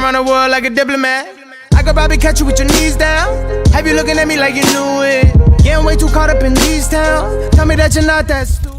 around the world like a diplomat. I could probably catch you with your knees down. Have you looking at me like you knew it? Getting way too caught up in these towns. Tell me that you're not that stupid.